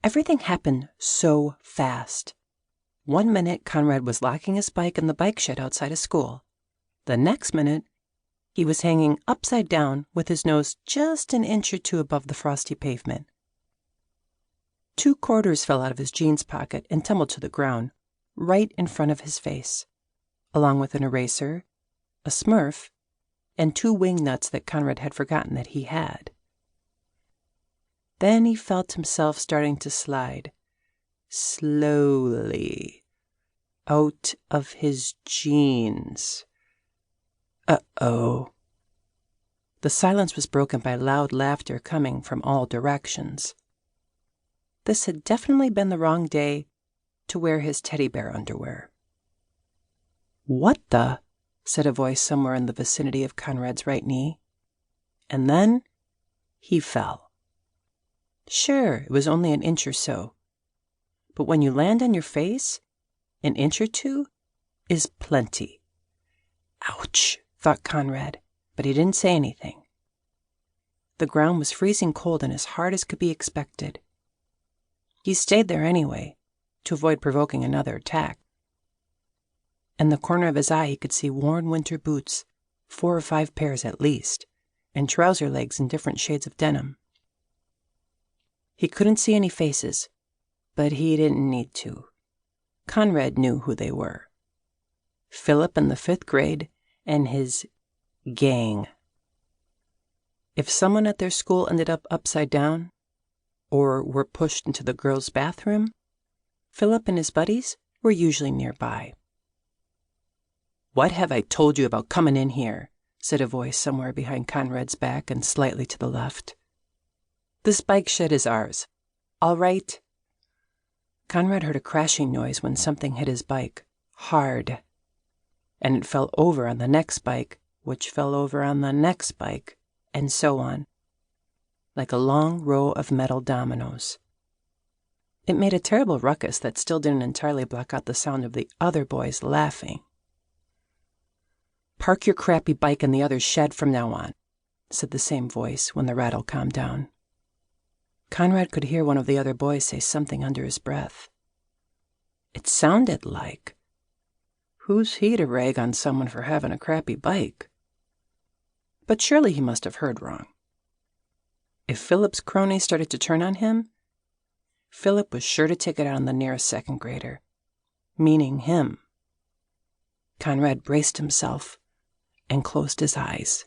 Everything happened so fast. 1 minute, Konrad was locking his bike in the bike shed outside of school. The next minute, he was hanging upside down with his nose just an inch or two above the frosty pavement. 2 quarters fell out of his jeans pocket and tumbled to the ground, right in front of his face, along with an eraser, a Smurf, and 2 wing nuts that Konrad had forgotten that he had. Then he felt himself starting to slide, slowly, out of his jeans. Uh-oh. The silence was broken by loud laughter coming from all directions. This had definitely been the wrong day to wear his teddy bear underwear. "What the?" said a voice somewhere in the vicinity of Konrad's right knee. And then he fell. Sure, it was only an inch or so. But when you land on your face, an inch or 2 is plenty. Ouch, thought Konrad, but he didn't say anything. The ground was freezing cold and as hard as could be expected. He stayed there anyway, to avoid provoking another attack. In the corner of his eye he could see worn winter boots, 4 or 5 pairs at least, and trouser legs in different shades of denim. He couldn't see any faces, but he didn't need to. Konrad knew who they were. Philip in the 5th grade and his gang. If someone at their school ended up upside down, or were pushed into the girls' bathroom, Philip and his buddies were usually nearby. "What have I told you about coming in here?" said a voice somewhere behind Konrad's back and slightly to the left. "This bike shed is ours. All right?" Konrad heard a crashing noise when something hit his bike, hard, and it fell over on the next bike, which fell over on the next bike, and so on, like a long row of metal dominoes. It made a terrible ruckus that still didn't entirely block out the sound of the other boys laughing. "Park your crappy bike in the other shed from now on," said the same voice when the rattle calmed down. Konrad could hear one of the other boys say something under his breath. It sounded like, "Who's he to rag on someone for having a crappy bike?" But surely he must have heard wrong. If Philip's cronies started to turn on him, Philip was sure to take it out on the nearest 2nd grader, meaning him. Konrad braced himself and closed his eyes.